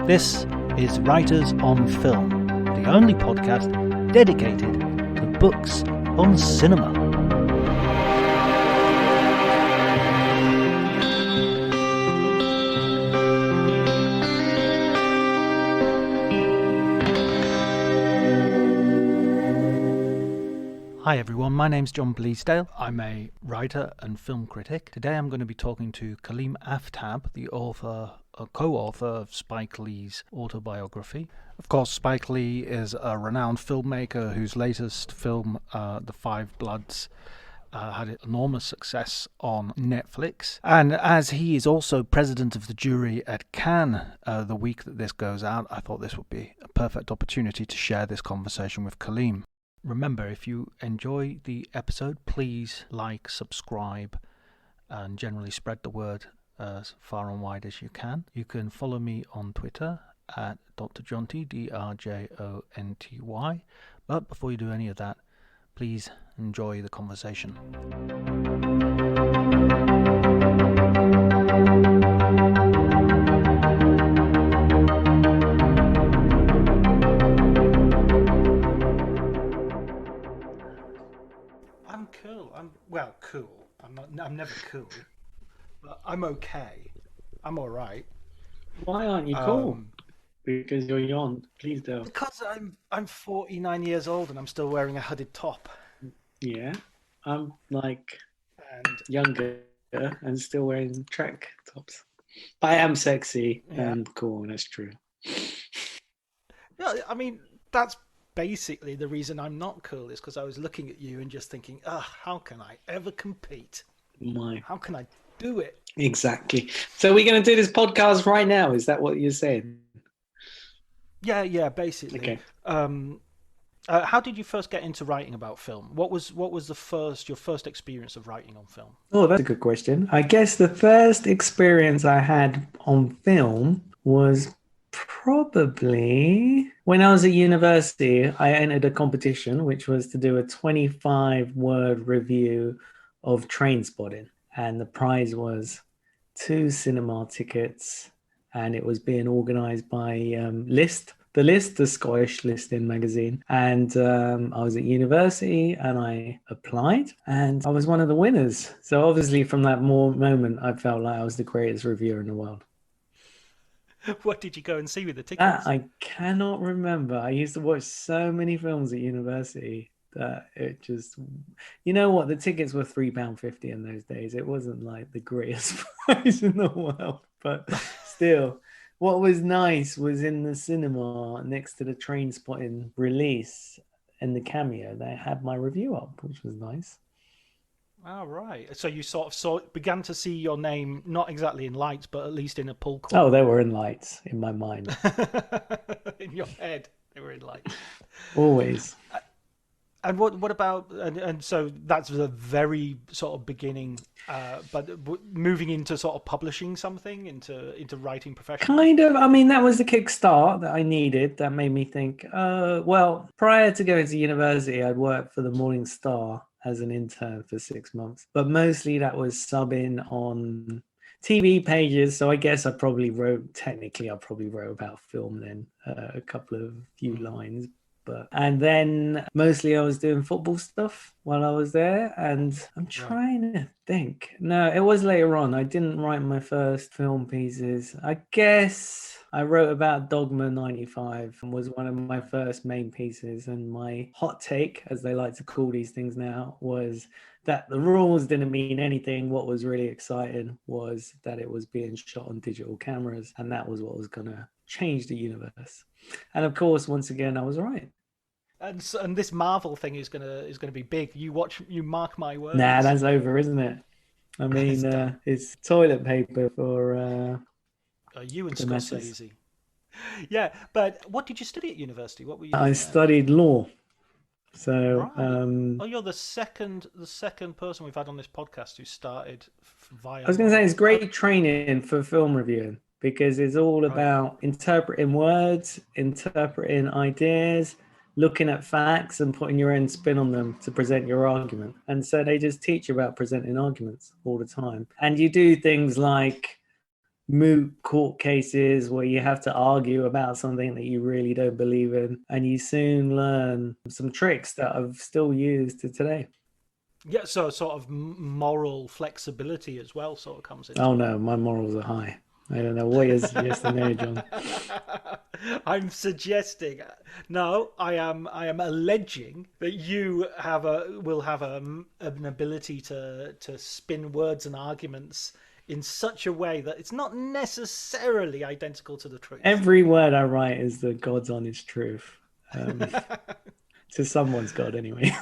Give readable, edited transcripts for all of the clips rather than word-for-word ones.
This is Writers on Film, the only podcast dedicated to books on cinema. Hi everyone, my name's John Bleasdale. I'm a writer and film critic. Today I'm going to be talking to Kaleem Aftab, the co-author of Spike Lee's autobiography. Of course, Spike Lee is a renowned filmmaker whose latest film, The Five Bloods, had enormous success on Netflix. And as he is also president of the jury at Cannes the week that this goes out, I thought this would be a perfect opportunity to share this conversation with Kaleem. Remember, if you enjoy the episode, please like, subscribe, and generally spread the word as far and wide as you can. You can follow me on Twitter at Dr. Jonty, DRJONTY. But before you do any of that, please enjoy the conversation. Cool. I'm never cool, but I'm okay. I'm all right. Why aren't you cool? Because you're young. Please don't. Because I'm 49 years old and I'm still wearing a hooded top. Yeah, I'm younger and still wearing track tops. But I am sexy and cool. That's true. Yeah, I mean that's basically the reason I'm not cool is because I was looking at you and just thinking, how can I ever compete? How can I do it? Exactly. So we're going to do this podcast right now. Is that what you're saying? Yeah, basically. Okay. How did you first get into writing about film? What was your first experience of writing on film? Oh, that's a good question. I guess the first experience I had on film was probably when I was at university. I entered a competition which was to do a 25-word review of Trainspotting, and the prize was 2 cinema tickets, and it was being organized by the Scottish listing magazine. And I was at university and I applied and I was one of the winners. So obviously from that moment I felt like I was the greatest reviewer in the world. What did you go and see with the tickets? I cannot remember. I used to watch so many films at university that it just, you know what, the tickets were £3.50 in those days. It wasn't like the greatest price in the world, but still, what was nice was in the cinema next to the Trainspotting release and the cameo, they had my review up, which was nice. Oh, right. So you sort of began to see your name, not exactly in lights, but at least in a pull corner. Oh, they were in lights in my mind. In your head, they were in lights. Always. And what about, and so that's the very sort of beginning, but moving into sort of publishing something, into writing professionally? Kind of. I mean, that was the kickstart that I needed. That made me think, well, prior to going to university, I'd worked for the Morning Star as an intern for 6 months, but mostly that was subbing on TV pages. So I guess I probably wrote about film then, a few lines. And then mostly I was doing football stuff while I was there. And I'm trying to think. No, it was later on. I didn't write my first film pieces. I guess I wrote about Dogma 95 and was one of my first main pieces. And my hot take, as they like to call these things now, was that the rules didn't mean anything. What was really exciting was that it was being shot on digital cameras. And that was what was going to change the universe. And of course, once again, I was right. And this Marvel thing is gonna be big. You mark my words. Nah, that's over, isn't it? I mean, it's toilet paper for you and Scorsese. Yeah, but what did you study at university? What were you? I studied law. So, right. You're the second person we've had on this podcast who started via. I was going to say it's great training for film reviewing because it's all about interpreting words, interpreting ideas, looking at facts and putting your own spin on them to present your argument. And so they just teach you about presenting arguments all the time. And you do things like moot court cases where you have to argue about something that you really don't believe in, and you soon learn some tricks that I've still used to today. Yeah, so sort of moral flexibility as well sort of comes Oh into it. no, my morals are high. I don't know what you're suggesting there, John. I'm suggesting, no, I am alleging that you will have an ability to spin words and arguments in such a way that it's not necessarily identical to the truth. Every word I write is the God's honest truth. Um, to someone's God, anyway.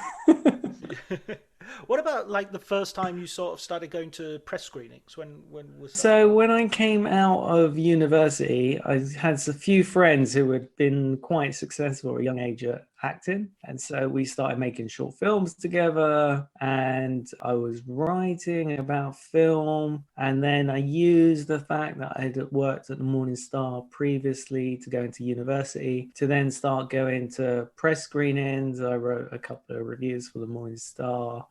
What about like the first time you sort of started going to press screenings? When was that So about? when I came out of university, I had a few friends who had been quite successful at a young age at acting. And so we started making short films together, and I was writing about film. And then I used the fact that I had worked at the Morning Star previously to go into university to then start going to press screenings. I wrote a couple of reviews for the Morning Star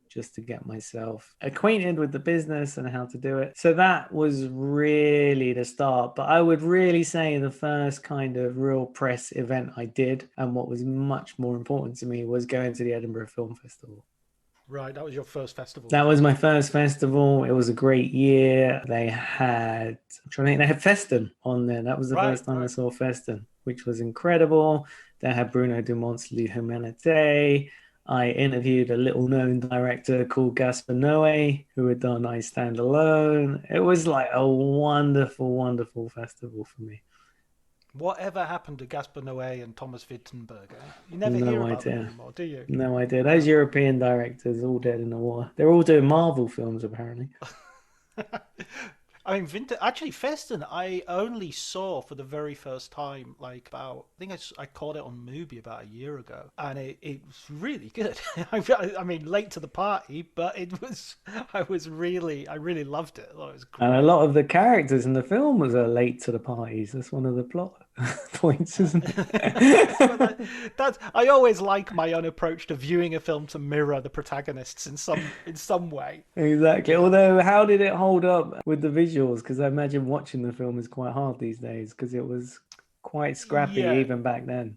just to get myself acquainted with the business and how to do it. So that was really the start. But I would really say the first kind of real press event I did, and what was much more important to me, was going to the Edinburgh Film Festival. Right, that was your first festival That then. was my first festival. It was a great year. They had, I'm trying to think, they had Feston on there. That was the Right, first time I right. saw Feston, which was incredible. They had Bruno Dumont's L'Humanité. I interviewed a little known director called Gaspar Noé, who had done I Stand Alone. It was like a wonderful, wonderful festival for me. Whatever happened to Gaspar Noé and Thomas Wittenberg? Eh? You never hear No about them idea. anymore, do you? No idea. Those No. European directors all dead in the water. They're all doing Marvel films, apparently. I mean, actually, Feston, I only saw for the very first time, like about, I think I caught it on Mubi about a year ago, and it was really good. I mean, late to the party, but I really loved it. I thought it was And a great. lot of the characters in the film was late to the parties. That's one of the plot points, isn't Well, it? I always like my own approach to viewing a film to mirror the protagonists in some way. Exactly. You know? Although, how did it hold up with the visuals? Because I imagine watching the film is quite hard these days because it was quite scrappy Yeah, even back then.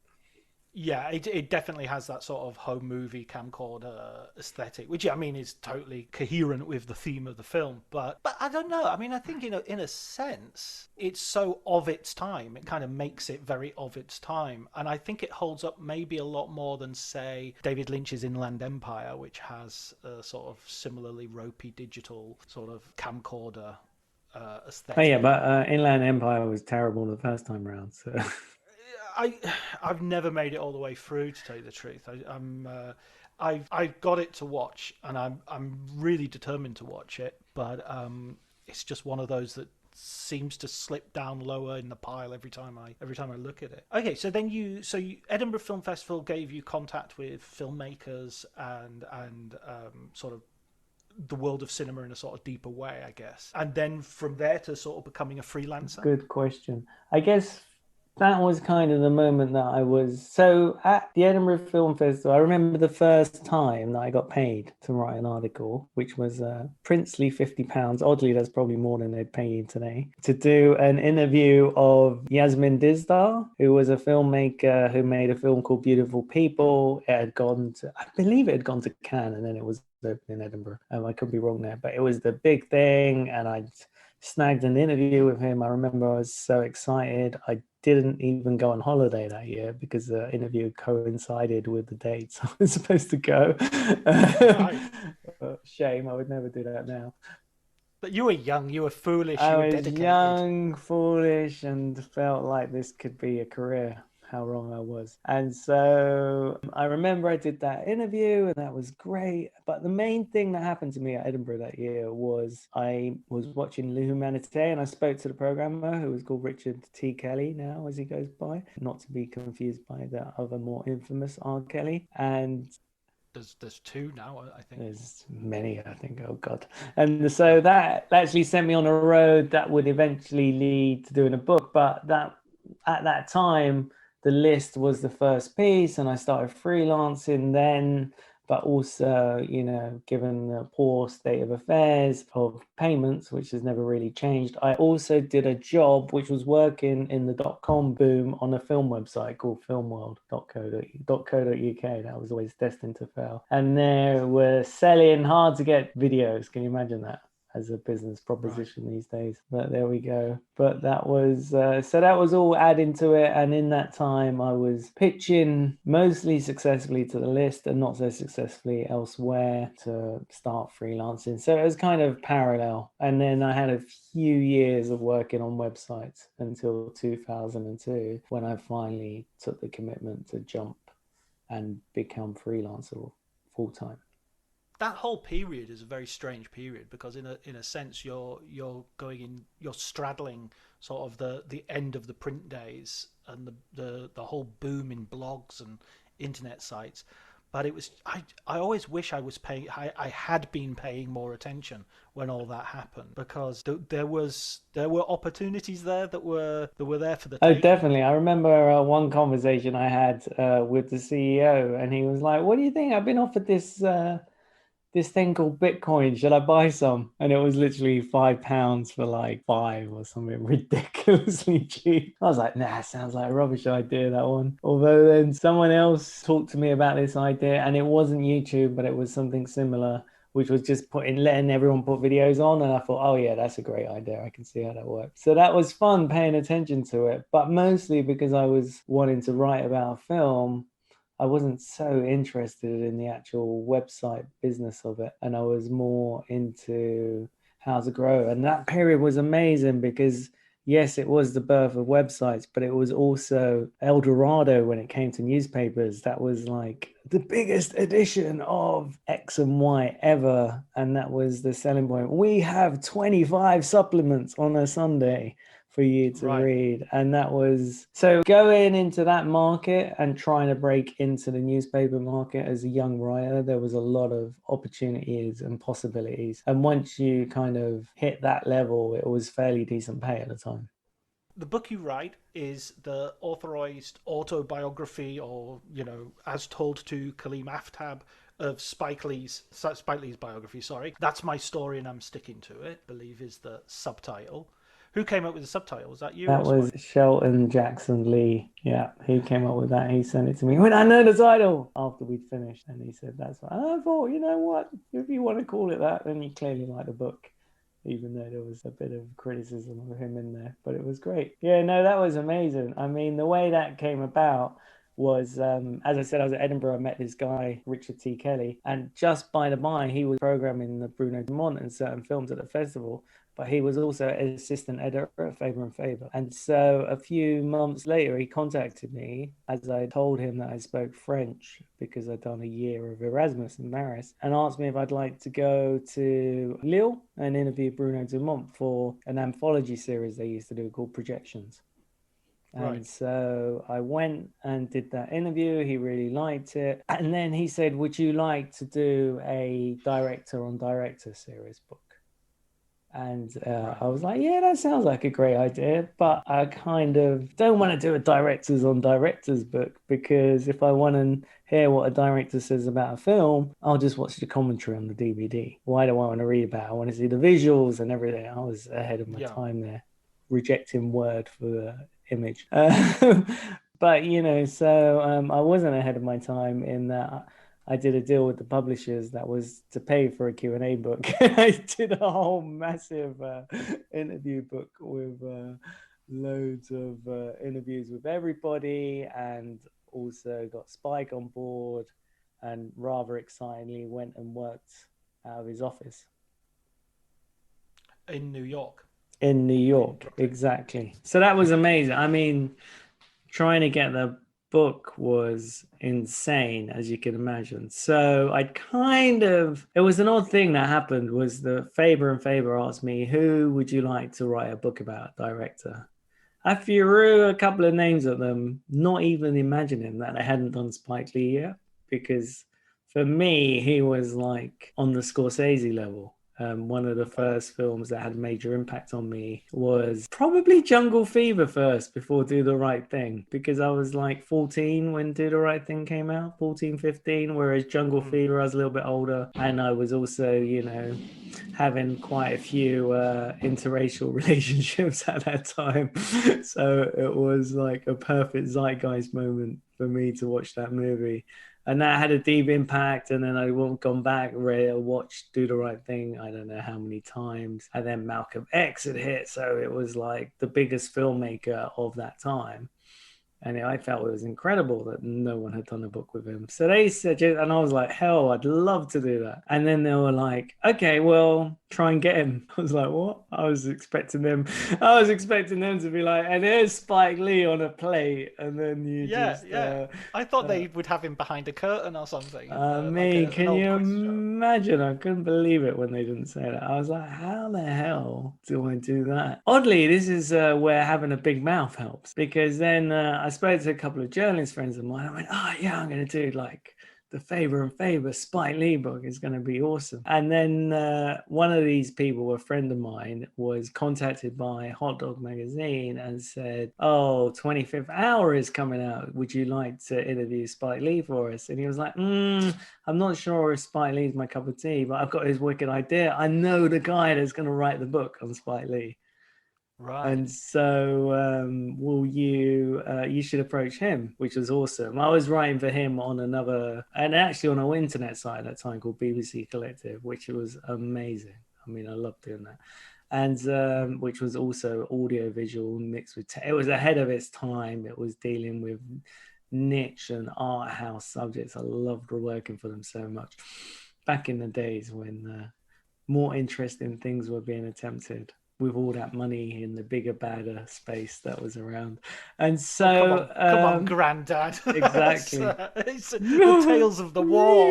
yeah, it definitely has that sort of home movie camcorder aesthetic, which I mean is totally coherent with the theme of the film. But I don't know. I mean, I think in a sense, it's so of its time. It kind of makes it very of its time, and I think it holds up maybe a lot more than say David Lynch's Inland Empire, which has a sort of similarly ropey digital sort of camcorder Oh yeah, aesthetic. but Inland Empire was terrible the first time round. So I I've never made it all the way through to tell you the truth. I've got it to watch, and I'm really determined to watch it, but it's just one of those that seems to slip down lower in the pile every time I look at it. Okay, so then Edinburgh Film Festival gave you contact with filmmakers and sort of the world of cinema in a sort of deeper way, I guess. And then from there to sort of becoming a freelancer. good question. I guess that was kind of the moment that I was so at the Edinburgh Film Festival. I remember the first time that I got paid to write an article, which was princely £50. Oddly, that's probably more than they'd pay you today, to do an interview of Yasmin Dizdar, who was a filmmaker who made a film called Beautiful People. It had gone to, I believe it had gone to Cannes, and then it was open in Edinburgh. I could be wrong there, but it was the big thing, and I snagged an interview with him. I remember I was so excited. I didn't even go on holiday that year because the interview coincided with the dates I was supposed to go. Right. Shame, I would never do that now. But you were young, you were foolish, I you were was dedicated. young, foolish, and felt like this could be a career. How wrong I was. And so I remember I did that interview, and that was great. But the main thing that happened to me at Edinburgh that year was I was watching L'Humanité, and I spoke to the programmer, who was called Richard T. Kelly now, as he goes by, not to be confused by the other more infamous R. Kelly. And There's two now, I think. there's many, I think. Oh God! And so Yeah. that actually sent me on a road that would eventually lead to doing a book. But that at that time, the list was the first piece, and I started freelancing then. but also, given the poor state of affairs of payments, which has never really changed, I also did a job which was working in the .com boom on a film website called filmworld.co.uk. That was always destined to fail. And they were selling hard to get videos. Can you imagine that? As a business proposition these days, but there we go. But that was so that was all adding to it, and in that time I was pitching mostly successfully to the list and not so successfully elsewhere to start freelancing. So it was kind of parallel, and then I had a few years of working on websites until 2002 when I finally took the commitment to jump and become freelancer full-time. That whole period is a very strange period because in a sense you're straddling sort of the end of the print days and the whole boom in blogs and internet sites. But it was I always wish I was paying I had been paying more attention when all that happened, because there were opportunities there that were there for the Oh, taking. definitely. I remember one conversation I had with the CEO, and he was like, "What do you think? I've been offered this thing called Bitcoin. Should I buy some?" And it was literally £5 for like 5 or something ridiculously cheap. I was like, nah, sounds like a rubbish idea, that one. Although then someone else talked to me about this idea, and it wasn't YouTube, but it was something similar, which was just letting everyone put videos on. And I thought, oh yeah, that's a great idea. I can see how that works. So that was fun paying attention to it, but mostly because I was wanting to write about film. I wasn't so interested in the actual website business of it. And I was more into how to grow. And that period was amazing because, yes, it was the birth of websites, but it was also El Dorado when it came to newspapers. That was like the biggest edition of X and Y ever. And that was the selling point. We have 25 supplements on a Sunday for you to read. And that was so going into that market and trying to break into the newspaper market as a young writer. There was a lot of opportunities and possibilities, and once you kind of hit that level, it was fairly decent pay at the time. The book you write is the authorized autobiography, or as told to Kaleem Aftab, of Spike Lee's biography. Sorry, that's my story and I'm sticking to it, I believe is the subtitle. Who came up with the subtitle? Was that you? That was Shelton Jackson Lee. Yeah, he came up with that. He sent it to me when I know the title after we'd finished, and he said that's what. And I thought, you know what? If you want to call it that, then you clearly like the book, even though there was a bit of criticism of him in there. But it was great. Yeah, no, that was amazing. I mean, the way that came about was, as I said, I was at Edinburgh. I met this guy, Richard T. Kelly, and just by the by, he was programming the Bruno Dumont and certain films at the festival. But he was also an assistant editor at Faber and Faber. And so a few months later, he contacted me as I told him that I spoke French because I'd done a year of Erasmus in Paris, and asked me if I'd like to go to Lille and interview Bruno Dumont for an anthology series they used to do called Projections. And so I went and did that interview. He really liked it. And then he said, would you like to do a director on director series book? And I was like, yeah, that sounds like a great idea. But I kind of don't want to do a directors on directors book, because if I want to hear what a director says about a film, I'll just watch the commentary on the DVD. Why do I want to read about it? I want to see the visuals and everything. I was ahead of my time there, rejecting word for the image. But, so I wasn't ahead of my time in that I did a deal with the publishers that was to pay for a Q&A book. I did a whole massive interview book with loads of interviews with everybody, and also got Spike on board, and rather excitingly went and worked out of his office. In New York. In New York, exactly. So that was amazing. I mean, trying to get the book was insane, as you can imagine. So it was an odd thing that happened, was the Faber and Faber asked me, who would you like to write a book about, director? I threw a couple of names at them, not even imagining that I hadn't done Spike Lee yet, because for me, he was like on the Scorsese level One of the first films that had a major impact on me was probably Jungle Fever first before Do the Right Thing, because I was like 14 when Do the Right Thing came out, 14, 15, whereas Jungle Fever I was a little bit older. And I was also, having quite a few interracial relationships at that time. So it was like a perfect zeitgeist moment for me to watch that movie. And that had a deep impact. And then I gone back, watched Do the Right Thing, I don't know how many times. And then Malcolm X had hit. So it was like the biggest filmmaker of that time. And I felt it was incredible that no one had done a book with him. So they suggested, and I was like, hell, I'd love to do that. And then they were like, okay, well, try and get him. I was like, what? I was expecting them to be like, and there's Spike Lee on a plate. And then I thought they would have him behind a curtain or something. Can old you quiz show. imagine? I couldn't believe it when they didn't say that. I was like, how the hell do I do that? Oddly, this is where having a big mouth helps, because then I spoke to a couple of journalist friends of mine. I went, oh, yeah, I'm going to do like the Faber and Faber Spike Lee book is going to be awesome. And then one of these people, a friend of mine, was contacted by Hot Dog Magazine and said, oh, 25th Hour is coming out. Would you like to interview Spike Lee for us? And he was like, I'm not sure if Spike Lee is my cup of tea, but I've got this wicked idea. I know the guy that's going to write the book on Spike Lee. Right. And so will you should approach him, which was awesome. I was writing for him on another, and actually on our internet site at that time called BBC Collective, which was amazing. I mean, I loved doing that. And which was also audio visual mixed with it was ahead of its time. It was dealing with niche and art house subjects. I loved working for them so much back in the days when more interesting things were being attempted, with all that money in the bigger, badder space that was around. And so... come on, Grandad. Exactly. It's the tales of the war.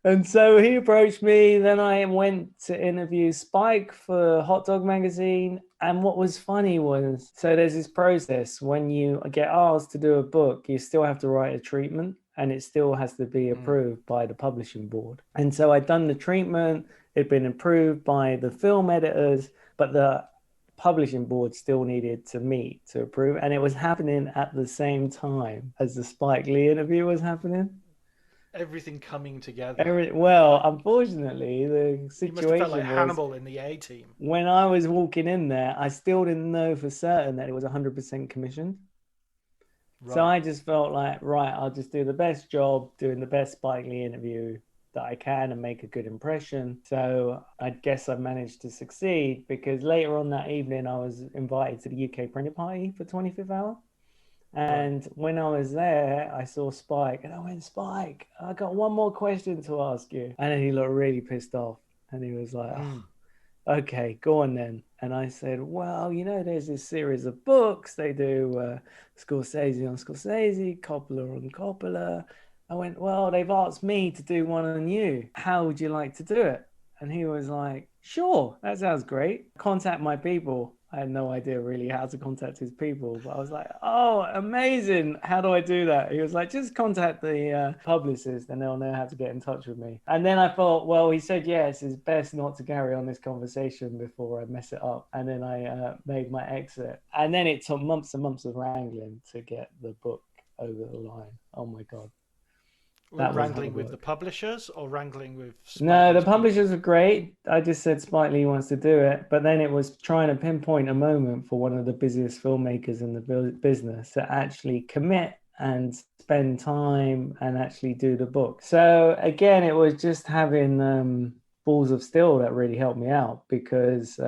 And so he approached me. Then I went to interview Spike for Hot Dog Magazine. And what was funny was, so there's this process. When you get asked to do a book, you still have to write a treatment, and it still has to be approved by the publishing board. And so I'd done the treatment. It'd been approved by the film editors, but the publishing board still needed to meet to approve. And it was happening at the same time as the Spike Lee interview was happening. Everything coming together. Unfortunately, the situation you must have felt like Hannibal in the A-Team. When I was walking in there, I still didn't know for certain that it was 100% commissioned. Right. So I just felt like, right, I'll just do the best job doing the best Spike Lee interview that I can and make a good impression. So I guess I managed to succeed, because later on that evening I was invited to the UK printing party for 25th Hour. And when I was there, I saw Spike and I went, Spike, I got one more question to ask you. And then he looked really pissed off and he was like, okay, go on then. And I said, well, there's this series of books. They do Scorsese on Scorsese, Coppola on Coppola. I went, well, they've asked me to do one on you. How would you like to do it? And he was like, sure, that sounds great. Contact my people. I had no idea really how to contact his people, but I was like, oh, amazing. How do I do that? He was like, just contact the publicist and they'll know how to get in touch with me. And then I thought, well, he said, yes, it's best not to carry on this conversation before I mess it up. And then I made my exit. And then it took months and months of wrangling to get the book over the line. Oh my God. Wrangling with the publishers or wrangling with Spike No, the Lee's publishers are great. I just said Spike Lee wants to do it, but then it was trying to pinpoint a moment for one of the busiest filmmakers in the business to actually commit and spend time and actually do the book. So again, it was just having balls of steel that really helped me out, because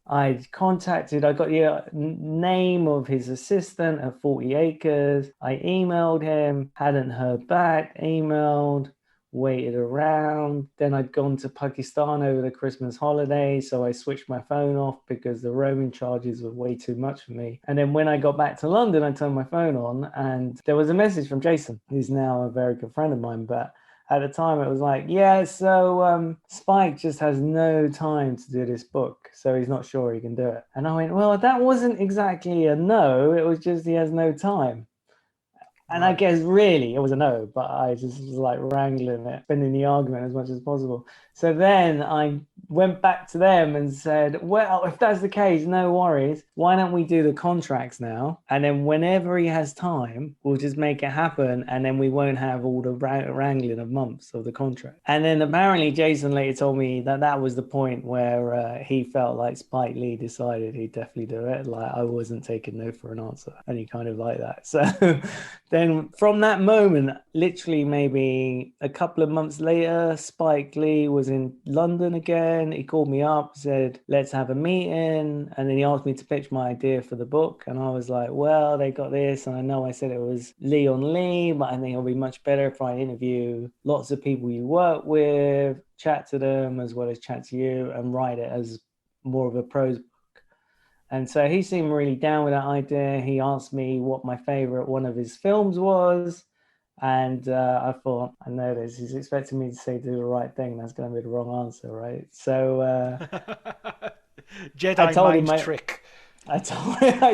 I got the name of his assistant at 40 Acres. I emailed him, hadn't heard back, emailed, waited around. Then I'd gone to Pakistan over the Christmas holiday, so I switched my phone off because the roaming charges were way too much for me. And then when I got back to London, I turned my phone on and there was a message from Jason, who's now a very good friend of mine, but at the time, it was like, yeah, so Spike just has no time to do this book, so he's not sure he can do it. And I went, well, that wasn't exactly a no. It was just he has no time. And I guess really it was a no, but I just was like wrangling it, spending the argument as much as possible. So then I went back to them and said, well, if that's the case, no worries. Why don't we do the contracts now? And then whenever he has time, we'll just make it happen. And then we won't have all the wrangling of months of the contract. And then apparently Jason later told me that that was the point where he felt like Spike Lee decided he'd definitely do it. Like I wasn't taking no for an answer. And he kind of like that. So then from that moment, literally maybe a couple of months later, Spike Lee was in London again. He called me up, said, let's have a meeting. And then he asked me to pitch my idea for the book. And I was like, well, they got this. And I know I said it was Lee on Lee, but I think it'll be much better if I interview lots of people you work with, chat to them as well as chat to you, and write it as more of a prose. And so he seemed really down with that idea. He asked me what my favorite one of his films was. And I thought, I know this. He's expecting me to say do the right thing. That's going to be the wrong answer, right? So Jedi mind trick. I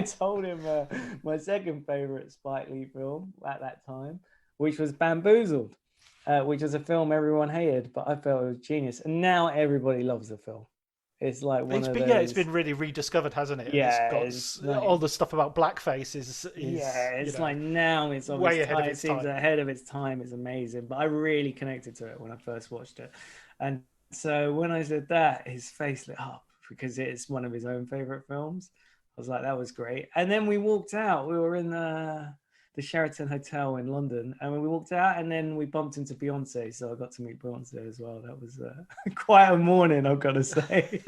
told him my second favorite Spike Lee film at that time, which was Bamboozled, which was a film everyone hated, but I felt it was genius. And now everybody loves the film. It's like it's been really rediscovered, hasn't it? Yeah, it's got all the stuff about blackface is it's like now it's way ahead of its time. It seems ahead of its time. It's amazing, but I really connected to it when I first watched it, and so when I said that, his face lit up because it's one of his own favorite films. I was like, that was great. And then we walked out. We were in the Sheraton Hotel in London, and we walked out, and then we bumped into Beyonce, so I got to meet Beyonce as well. That was quite a morning, I've got to say.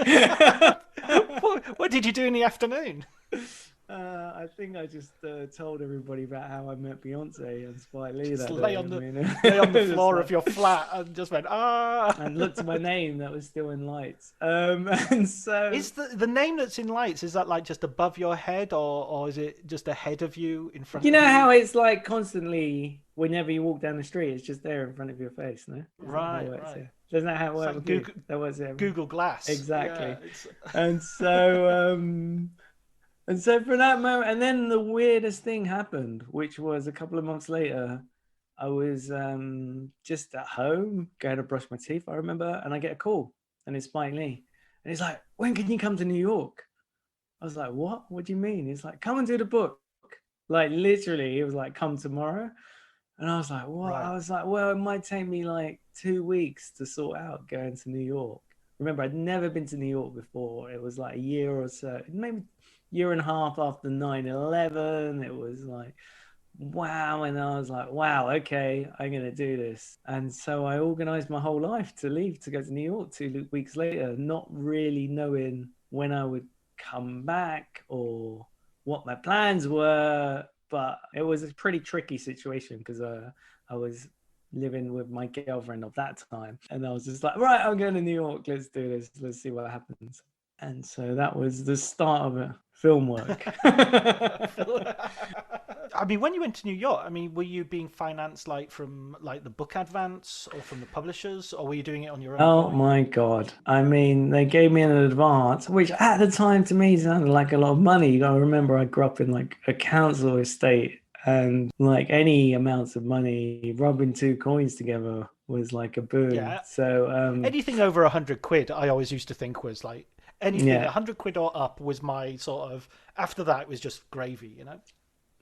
What did you do in the afternoon? I think I just told everybody about how I met Beyonce and Spike Lee. Just that lay day. on the floor of your flat and just went and looked at my name that was still in lights. And so is the name that's in lights, is that like just above your head, or is it just ahead of you, in front? You know how it's like constantly whenever you walk down the street, it's just there in front of your face, no? Right. Yeah. Isn't that how it works? Like Google Glass. Exactly. Yeah, And so for that moment, and then the weirdest thing happened, which was a couple of months later. I was just at home going to brush my teeth, I remember, and I get a call, and it's Spike Lee. And he's like, when can you come to New York? I was like, what? What do you mean? He's like, come and do the book. Like literally, he was like, come tomorrow. And I was like, what? Right. I was like, well, it might take me like 2 weeks to sort out going to New York. Remember, I'd never been to New York before. It was like a year or so, maybe year and a half after 9/11. It was like, wow. And I was like, wow, okay, I'm going to do this. And so I organized my whole life to leave to go to New York 2 weeks later, not really knowing when I would come back or what my plans were. But it was a pretty tricky situation because I was living with my girlfriend of that time. And I was just like, right, I'm going to New York. Let's do this. Let's see what happens. And so that was the start of it. Film work. I mean, when you went to New York, I mean, were you being financed like from like the book advance or from the publishers, or were you doing it on your own? Oh my God. I mean, they gave me an advance, which at the time to me sounded like a lot of money. You gotta remember I grew up in like a council estate, and like any amounts of money, rubbing 2 coins together was like a boon. Yeah. So anything over 100 quid, I always used to think was like anything 100 quid or up was my sort of, after that it was just gravy, you know.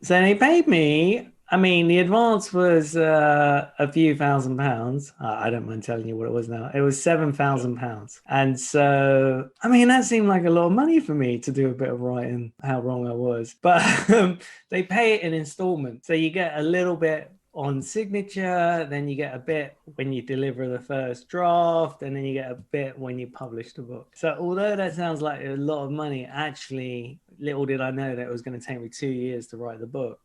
So they paid me, I mean, the advance was a few £1,000s. I don't mind telling you what it was now. It was £7,000. And so, I mean, that seemed like a lot of money for me to do a bit of writing, how wrong I was. But they pay it in installments. So you get a little bit on signature, then you get a bit when you deliver the first draft, and then you get a bit when you publish the book. So although that sounds like a lot of money, actually, little did I know that it was going to take me 2 years to write the book.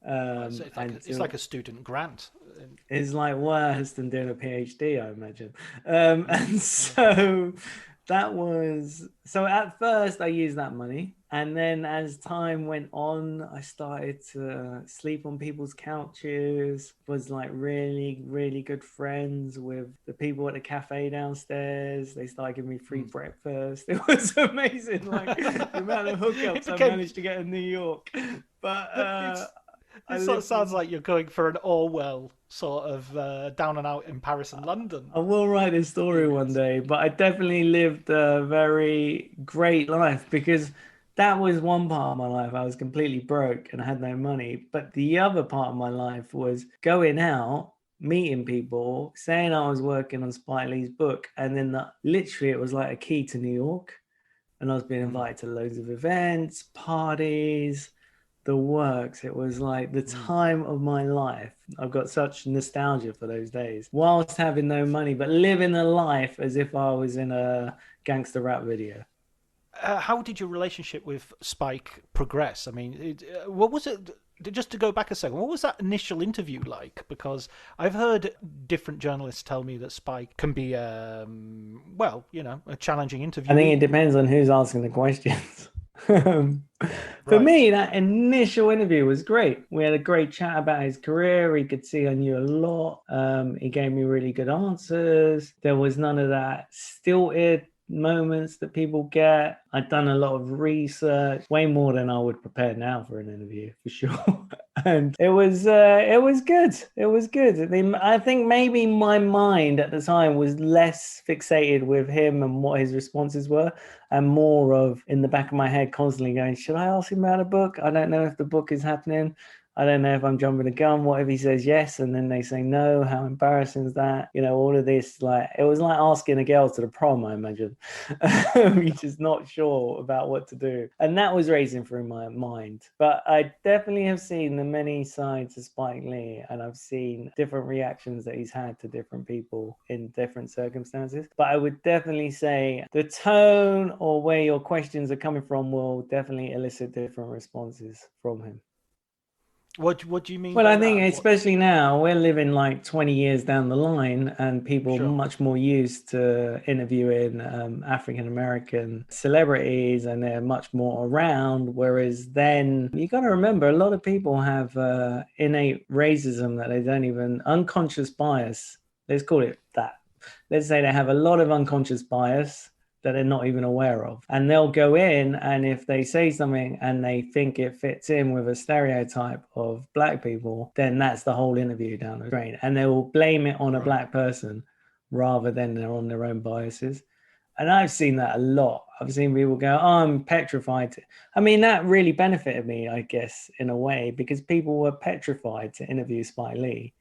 So it's like a student grant. It's like worse than doing a PhD, I imagine. And so that was, so at first I used that money. And then as time went on, I started to sleep on people's couches, was like really, really good friends with the people at the cafe downstairs. They started giving me free breakfast. It was amazing, like the amount of hookups I managed to get in New York. But It sort of sounds like you're going for an Orwell sort of down and out in Paris and London I will write this story one experience. day, but I definitely lived a very great life because that was one part of my life. I was completely broke and I had no money. But the other part of my life was going out, meeting people, saying I was working on Spike Lee's book, and then literally it was like a key to New York. And I was being Mm, invited to loads of events, parties, the works. It was like the mm. time of my life. I've got such nostalgia for those days, whilst having no money, but living a life as if I was in a gangster rap video. How did your relationship with Spike progress? I mean, what was it? Just to go back a second, what was that initial interview like? Because I've heard different journalists tell me that Spike can be, well, a challenging I think it interviewee. depends on who's asking the questions. Um, For Right, me, that initial interview was great. We had a great chat about his career. He could see I knew a lot. He gave me really good answers. There was none of that stilted moments that people get. I'd done a lot of research, way more than I would prepare now for an interview, for sure. And it was good. It was good. I think maybe my mind at the time was less fixated with him and what his responses were, and more of in the back of my head constantly going, should I ask him about a book? I don't know if the book is happening. I don't know if I'm jumping the gun. What if he says yes and then they say no? How embarrassing is that? All of this, like, it was like asking a girl to the prom, I imagine. You're just not sure about what to do. And that was racing through my mind. But I definitely have seen the many sides of Spike Lee, and I've seen different reactions that he's had to different people in different circumstances. But I would definitely say the tone or where your questions are coming from will definitely elicit different responses from him. what do you mean Well, by I think that? What? especially now we're living like 20 years down the line, and people are Sure. much more used to interviewing African American celebrities, and they're much more around. Whereas then you got to remember, a lot of people have innate racism that they don't even unconscious bias. Let's call it that. Let's say they have a lot of unconscious bias that they're not even aware of. And they'll go in, and if they say something and they think it fits in with a stereotype of black people, then that's the whole interview down the drain. And they will blame it on a Right. black person rather than they're on their own biases. And I've seen that a lot. I've seen people go, oh, I'm petrified. I mean, that really benefited me, I guess, in a way, because people were petrified to interview Spike Lee.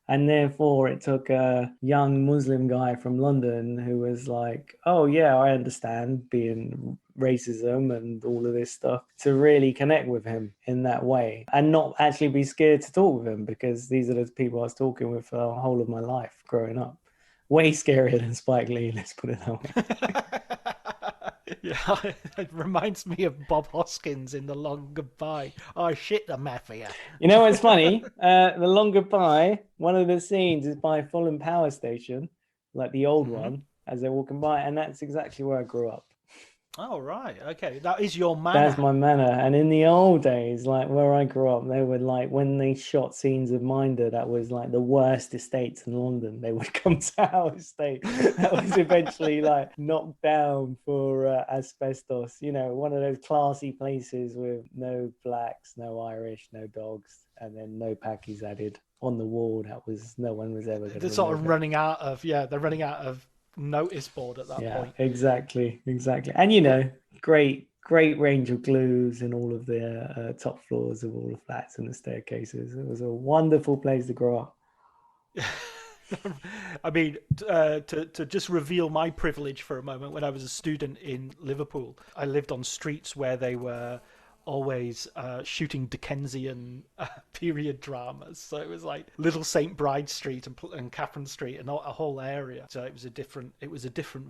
And therefore, it took a young Muslim guy from London who was like, oh, yeah, I understand being racism and all of this stuff, to really connect with him in that way and not actually be scared to talk with him, because these are the people I was talking with for the whole of my life growing up. Way scarier than Spike Lee, let's put it that way. Yeah, it reminds me of Bob Hoskins in The Long Goodbye. Oh shit, the mafia. You know what's funny? The Long Goodbye, one of the scenes is by Fulham Power Station, like the old Hmm. one, as they're walking by, and that's exactly where I grew up. Oh right, okay, that is your That's manor. my manor. And in the old days, like where I grew up, they would like when they shot scenes of Minder, that was like the worst estates in London. They would come to our estate. That was eventually like knocked down for asbestos. One of those classy places with no blacks, no Irish, no dogs, and then no Pakis added on the wall. That was no one was ever going to They're sort remove of it. running out of they're running out of notice board at that Yeah, point. exactly, exactly. And But great range of glues in all of the top floors of all the flats and the staircases. It was a wonderful place to grow up. I mean, to just reveal my privilege for a moment, when I was a student in Liverpool, I lived on streets where they were always shooting Dickensian period dramas. So it was like Little Saint Bride Street and Catherine Street and a whole area. So it was a different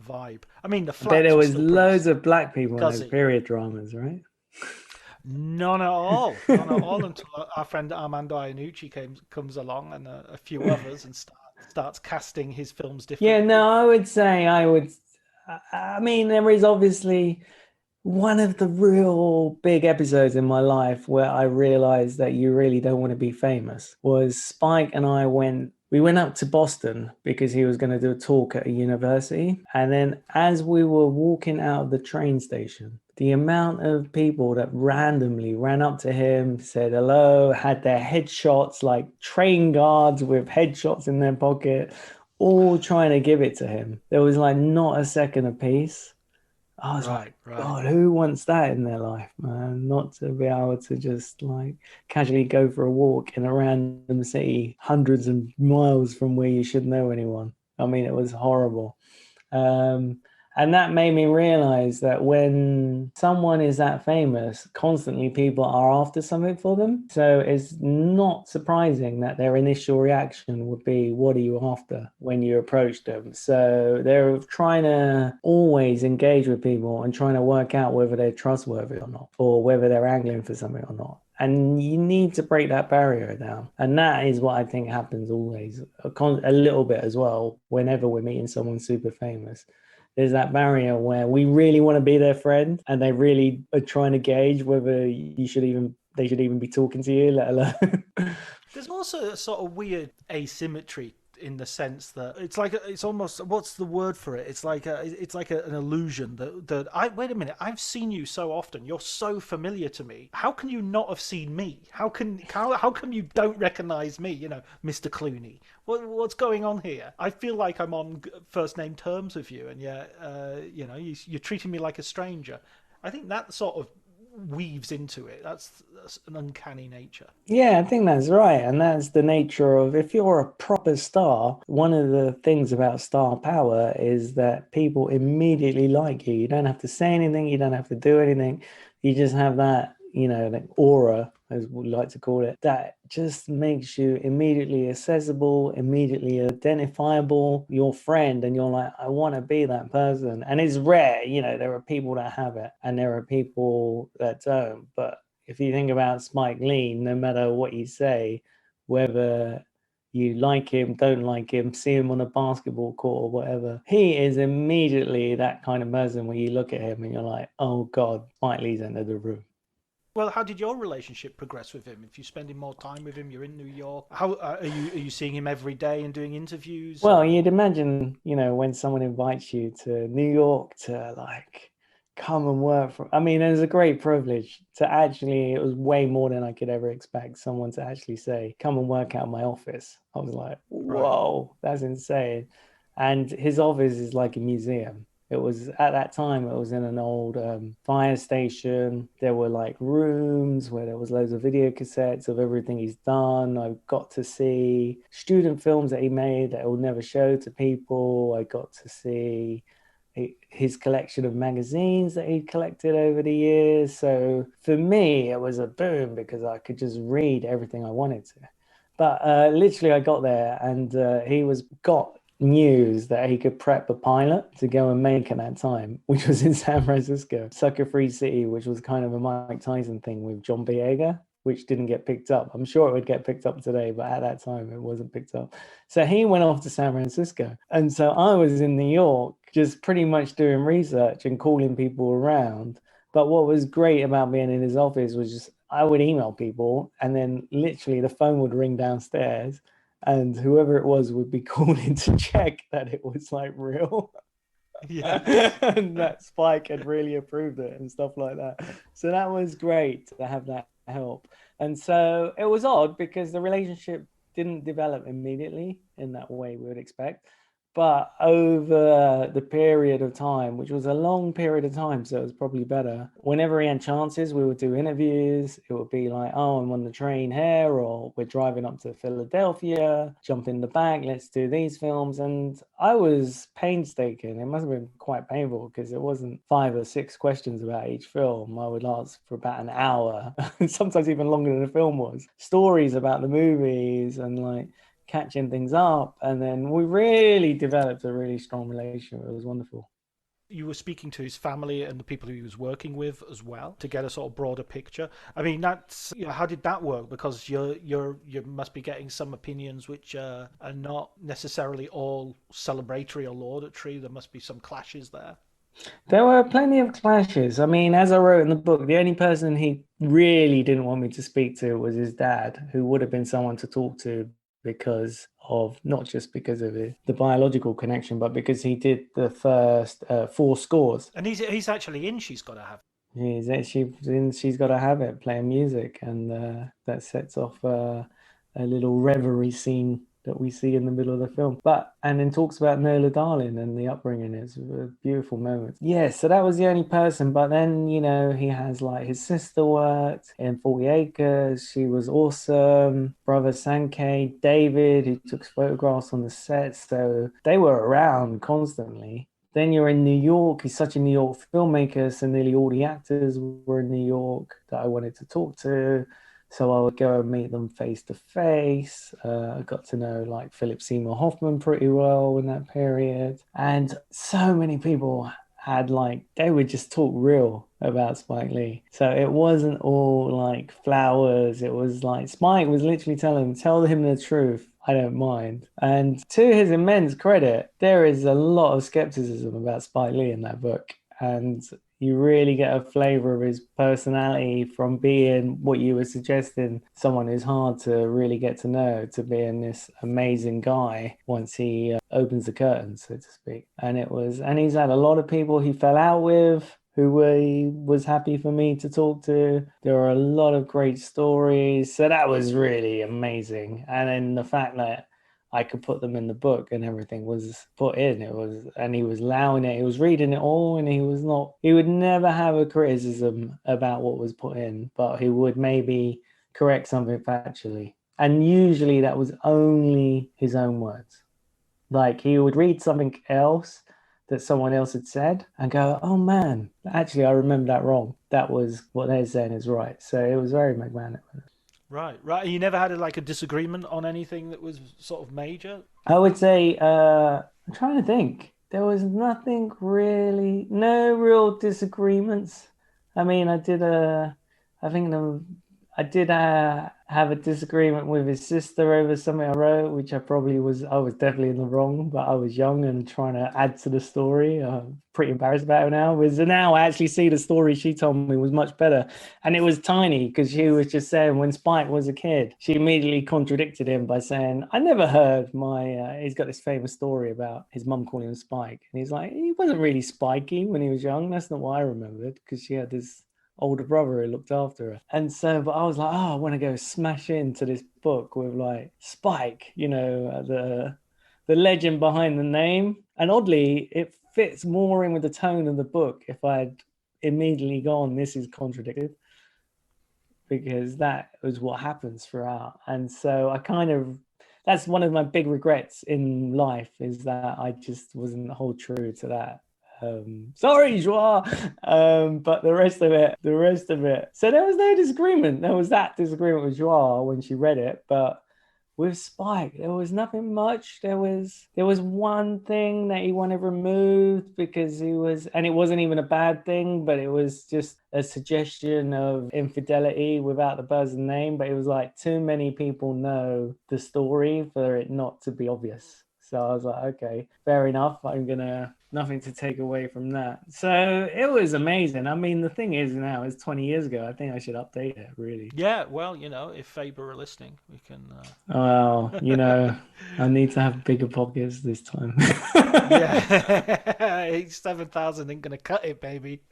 vibe. I mean, the I bet flats there were was still pretty loads of black people in those scuzzy. period dramas, right? None at all. None at all until our friend Armando Iannucci comes along and a few others and starts casting his films Yeah, differently. no, I would say I would. I mean, there is obviously one of the real big episodes in my life where I realized that you really don't want to be famous was Spike and we went up to Boston because he was going to do a talk at a university. And then as we were walking out of the train station, the amount of people that randomly ran up to him, said hello, had their headshots, like train guards with headshots in their pocket, all trying to give it to him. There was like not a second of peace. I was like, Right. God, who wants that in their life, man? Not to be able to just like casually go for a walk in a random city, hundreds of miles from where you should know anyone. I mean, it was horrible. Um, and that made me realize that when someone is that famous, constantly people are after something for them. So it's not surprising that their initial reaction would be, what are you after when you approach them? So they're trying to always engage with people and trying to work out whether they're trustworthy or not, or whether they're angling for something or not. And you need to break that barrier down. And that is what I think happens always, a little bit as well, whenever we're meeting someone super famous. There's that barrier where we really want to be their friend and they really are trying to gauge whether they should even be talking to you, let alone. There's also a sort of weird asymmetry in the sense that it's almost, what's the word for it? An illusion that I wait a minute, I've seen you so often, you're so familiar to me. How can you not have seen me? How come you don't recognize me? Mr. Clooney. What's going on here? I feel like I'm on first name terms with you, and yet you're treating me like a stranger. I think that sort of weaves into it. That's an uncanny nature. Yeah, I think that's right. And that's the nature of, if you're a proper star, one of the things about star power is that people immediately like you. You don't have to say anything, you don't have to do anything. You just have that, like aura, as we like to call it, that just makes you immediately accessible, immediately identifiable, your friend, and you're like, I want to be that person. And it's rare, there are people that have it and there are people that don't. But if you think about Spike Lee, no matter what you say, whether you like him, don't like him, see him on a basketball court or whatever, he is immediately that kind of person where you look at him and you're like, oh God, Spike Lee's entered the room. Well, how did your relationship progress with him? If you're spending more time with him, you're in New York. How are you seeing him every day and doing interviews? Well, you'd imagine, when someone invites you to New York to like come and work for, I mean, it was a great privilege to actually, it was way more than I could ever expect someone to actually say, come and work out my office. I was like, Right. whoa, that's insane. And his office is like a museum. It was at that time, it was in an old fire station. There were like rooms where there was loads of video cassettes of everything he's done. I got to see student films that he made that he'll never show to people. I got to see his collection of magazines that he'd collected over the years. So for me, it was a boom because I could just read everything I wanted to. But literally, I got there and he got news that he could prep a pilot to go and make at that time, which was in San Francisco, Sucker Free City, which was kind of a Mike Tyson thing with John Boyega, which didn't get picked up. I'm sure it would get picked up today, but at that time it wasn't picked up. So he went off to San Francisco. And so I was in New York, just pretty much doing research and calling people around. But what was great about being in his office was just I would email people and then literally the phone would ring downstairs and whoever it was would be calling to check that it was like real. Yeah. And that Spike had really approved it and stuff like that. So that was great to have that help. And so it was odd because the relationship didn't develop immediately in that way we would expect. But over the period of time, which was a long period of time, so it was probably better. Whenever he had chances, we would do interviews. It would be like, oh, I'm on the train here, or we're driving up to Philadelphia, jump in the back, let's do these films. And I was painstaking. It must have been quite painful because it wasn't 5 or 6 questions about each film. I would ask for about an hour, sometimes even longer than the film was. Stories about the movies and like catching things up, and then we really developed a really strong relationship. It was wonderful. You were speaking to his family and the people who he was working with as well to get a sort of broader picture. I mean, that's how did that work? Because you must be getting some opinions which are not necessarily all celebratory or laudatory. There must be some clashes there. There were plenty of clashes. I mean, as I wrote in the book, the only person he really didn't want me to speak to was his dad, who would have been someone to talk to because of not just because of the biological connection, but because he did the first 4 scores. And he's actually in She's Gotta Have. She's got a habit playing music, and that sets off a little reverie scene that we see in the middle of the film. But and then talks about Nola Darling and the upbringing. It's a beautiful moment. Yeah, so that was the only person. But then he has like his sister worked in 40 Acres. She was awesome. Brother Sankey, David, who took photographs on the set. So they were around constantly. Then you're in New York. He's such a New York filmmaker, so nearly all the actors were in New York that I wanted to talk to. So I would go and meet them face to face. I got to know like Philip Seymour Hoffman pretty well in that period. And so many people had like, they would just talk real about Spike Lee. So it wasn't all like flowers. It was like Spike was literally tell him the truth. I don't mind. And to his immense credit, there is a lot of skepticism about Spike Lee in that book. And you really get a flavor of his personality from being what you were suggesting, someone who's hard to really get to know, to being this amazing guy once he opens the curtain, so to speak. And he's had a lot of people he fell out with, who he was happy for me to talk to. There were a lot of great stories. So that was really amazing. And then the fact that I could put them in the book and everything was put in. And he was allowing it. He was reading it all, and he would never have a criticism about what was put in, but he would maybe correct something factually. And usually that was only his own words. Like he would read something else that someone else had said and go, oh man, actually, I remember that wrong. That was what they're saying is right. So it was very magnanimous. Right, right. You never had like a disagreement on anything that was sort of major? I would say, I'm trying to think. There was nothing really, no real disagreements. I mean, I think I did have a disagreement with his sister over something I wrote, which I was definitely in the wrong, but I was young and trying to add to the story. I'm pretty embarrassed about it now. Because now I actually see the story she told me was much better. And it was tiny because she was just saying when Spike was a kid, she immediately contradicted him by saying, I never heard he's got this famous story about his mum calling him Spike. And he's like, he wasn't really spiky when he was young. That's not what I remembered because she had this older brother who looked after her. And so, but I was like, oh, I want to go smash into this book with like Spike, the legend behind the name. And oddly, it fits more in with the tone of the book if I'd immediately gone, this is contradicted, because that was what happens throughout. And so that's one of my big regrets in life, is that I just wasn't hold true to that. Sorry, Joie. But the rest of it. So there was no disagreement. There was that disagreement with Joie when she read it, but with Spike, there was nothing much. There was one thing that he wanted removed because and it wasn't even a bad thing, but it was just a suggestion of infidelity without the person's name. But it was like too many people know the story for it not to be obvious. So I was like, okay, fair enough. Nothing to take away from that. So it was amazing. I mean, the thing is now, it's 20 years ago. I think I should update it, really. Yeah, well, if Faber are listening, we can. Well, I need to have bigger pockets this time. Yeah, 7,000 ain't gonna cut it, baby.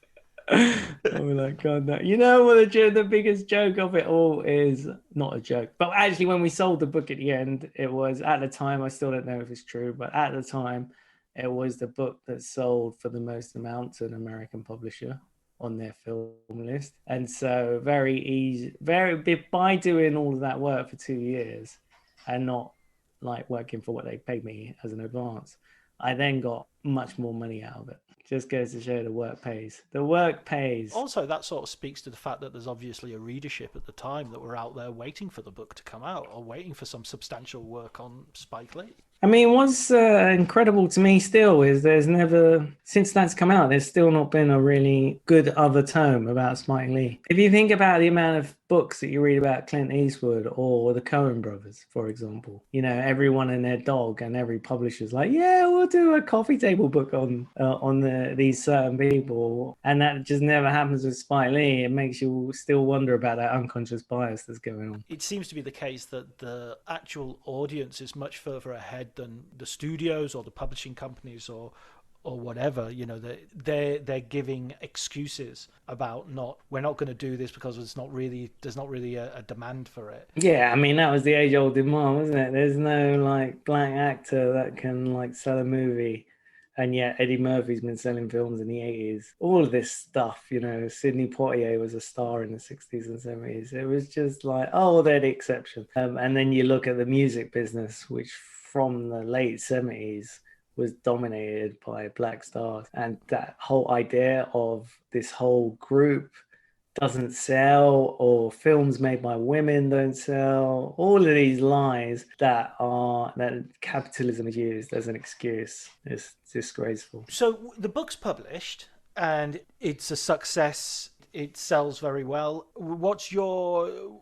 Oh my God, no. What the biggest joke of it all is? Not a joke, but actually, when we sold the book at the end, it was at the time. I still don't know if it's true, but at the time, it was the book that sold for the most amount to an American publisher on their film list. And so very easy, by doing all of that work for 2 years and not like working for what they paid me as an advance, I then got much more money out of it. Just goes to show the work pays. The work pays. Also, that sort of speaks to the fact that there's obviously a readership at the time that were out there waiting for the book to come out or waiting for some substantial work on Spike Lee. I mean, what's incredible to me still is since that's come out, there's still not been a really good other tome about Spike Lee. If you think about the amount of books that you read about Clint Eastwood or the Coen brothers, for example, everyone and their dog and every publisher's like, yeah, we'll do a coffee table book on these certain people. And that just never happens with Spike Lee. It makes you still wonder about that unconscious bias that's going on. It seems to be the case that the actual audience is much further ahead than the studios or the publishing companies or or whatever, you know, that they're giving excuses about not, we're not going to do this because there's not really a demand for it. Yeah, I mean that was the age-old demand, wasn't it? There's no like black actor that can like sell a movie, and yet Eddie Murphy's been selling films in the 80s. All of this stuff, you know, Sidney Poitier was a star in the 60s and 70s. It was just like, oh, well, they're the exception. And then you look at the music business, which from the late 70s was dominated by black stars, and that whole idea of this whole group doesn't sell, or films made by women don't sell, all of these lies that capitalism is used as an excuse is disgraceful. So the book's published and it's a success. It sells very well. What's your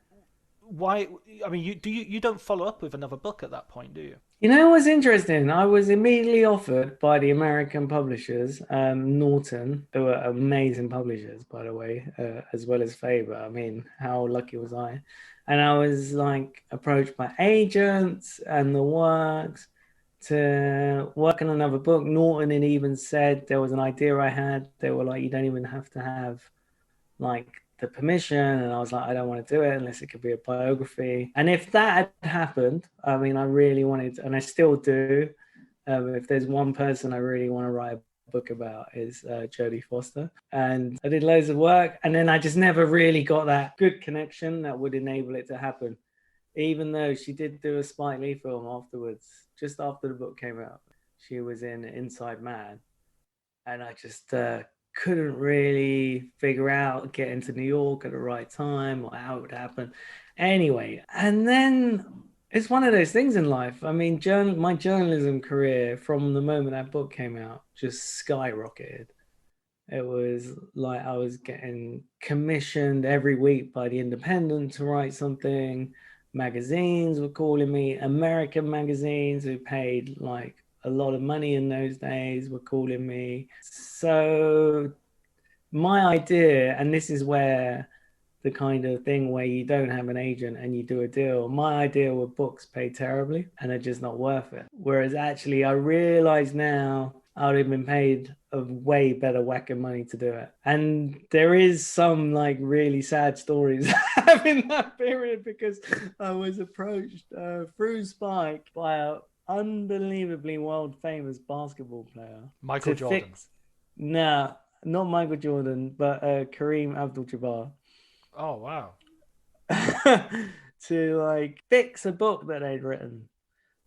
why? I mean, you don't follow up with another book at that point, do you? You know what's interesting? I was immediately offered by the American publishers, Norton, who are amazing publishers, by the way, as well as Faber. I mean, how lucky was I? And I was like approached by agents and the works to work on another book. Norton had even said there was an idea I had. They were like, you don't even have to have like the permission, and I was like, I don't want to do it unless it could be a biography. And if that had happened, I mean, I really wanted, and I still do. If there's one person I really want to write a book about, is Jodie Foster, and I did loads of work, and then I just never really got that good connection that would enable it to happen. Even though she did do a Spike Lee film afterwards, just after the book came out, she was in Inside Man, and I just couldn't really figure out getting to New York at the right time or how it would happen. Anyway, and then it's one of those things in life. I mean, my journalism career from the moment that book came out just skyrocketed. It was like I was getting commissioned every week by the Independent to write something. Magazines were calling me. American magazines who paid like a lot of money in those days were calling me. So my idea, and this is where the kind of thing where you don't have an agent and you do a deal, my idea were books paid terribly and they're just not worth it. Whereas actually I realize now I would have been paid a way better whack of money to do it. And there is some like really sad stories in that period, because I was approached through Spike by an unbelievably world famous basketball player. Michael Jordan. No, not Michael Jordan, but Kareem Abdul-Jabbar. Oh, wow. To like fix a book that they'd written.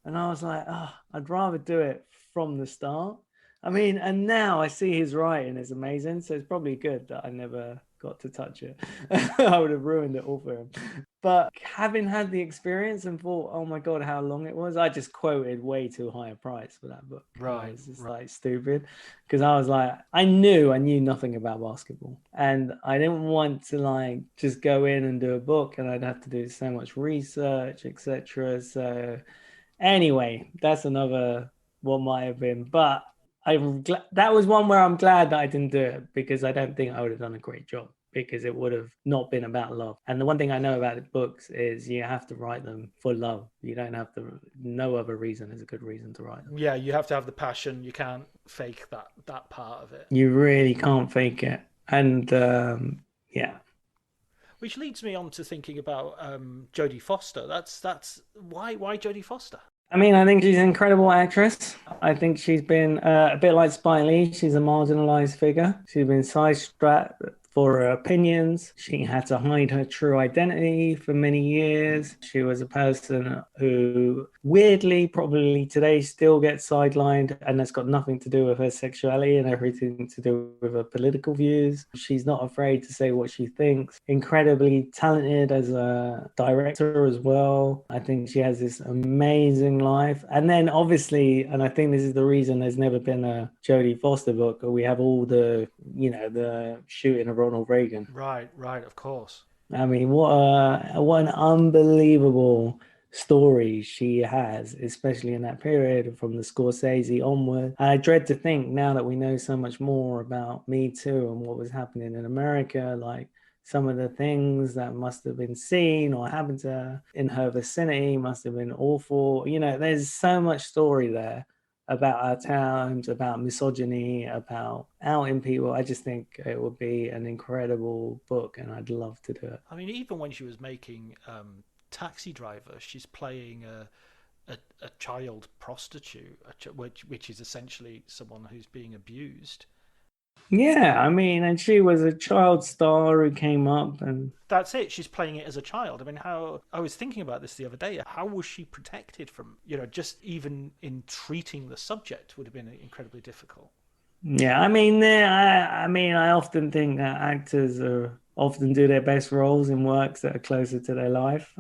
And I was like, oh, I'd rather do it from the start. I mean, and now I see his writing is amazing. So it's probably good that I never got to touch it. I would have ruined it all for him. But having had the experience and thought, oh my God, how long it was, I just quoted way too high a price for that book. Right. It's just like stupid. Because I was like, I knew nothing about basketball. And I didn't want to like just go in and do a book, and I'd have to do so much research, etc. So anyway, that's another what might have been. But that was one where I'm glad that I didn't do it, because I don't think I would have done a great job, because it would have not been about love. And the one thing I know about books is you have to write them for love. You don't have to, no other reason is a good reason to write them. Yeah, you have to have the passion. You can't fake that part of it. You really can't fake it. And yeah. Which leads me on to thinking about Jodie Foster. That's why Jodie Foster? I mean, I think she's an incredible actress. I think she's been a bit like Spike Lee. She's a marginalized figure. She's been sidetracked for her opinions. She had to hide her true identity for many years. She was a person who weirdly probably today still gets sidelined, and that's got nothing to do with her sexuality and everything to do with her political views. She's not afraid to say what she thinks. Incredibly talented as a director as well. I think she has this amazing life. And then obviously, and I think this is the reason there's never been a Jodie Foster book, we have all the shooting of Ronald Reagan. Right, of course. I mean, what an unbelievable story she has, especially in that period from the Scorsese onward. And I dread to think, now that we know so much more about Me Too and what was happening in America, like some of the things that must have been seen or happened to her in her vicinity must have been awful. There's so much story there. about our times, about misogyny, about outing people. I just think it would be an incredible book, and I'd love to do it. I mean, even when she was making Taxi Driver, she's playing a child prostitute, which is essentially someone who's being abused. Yeah, I mean, and she was a child star who came up, and That's it. She's playing it as a child. I mean, how I was thinking about this the other day. How was she protected from, just even in treating the subject would have been incredibly difficult. yeah, I mean, I often think that actors often do their best roles in works that are closer to their life.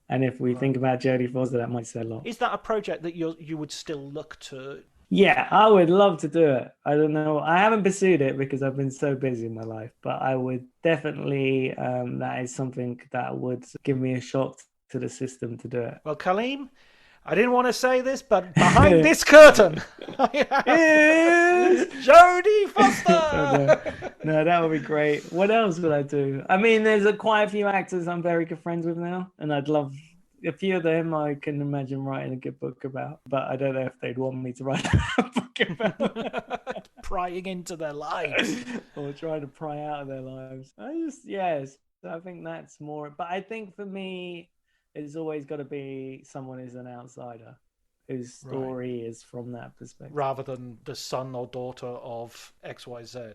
And if we Right. think about Jodie Foster, that might say a lot. Is that a project that you would still look to? Yeah, I would love to do it. I don't know. I haven't pursued it because I've been so busy in my life, but I would definitely, that is something that would give me a shock to the system to do Well, Kaleem, I didn't want to say this, but behind it. this curtain, I have Yes. Jodie Oh, no. Foster. No, that would be great. What else would I do? I mean, there's quite a few actors I'm very good friends with now, and I'd love a few of them I can imagine writing a good book about, but I don't know if they'd want me to write a book about Prying into their lives. or trying to pry out of their lives. Yes, I think that's more, but I think for me, it's always got to be someone who's an outsider whose story is from that perspective. Rather than the son or daughter of XYZ.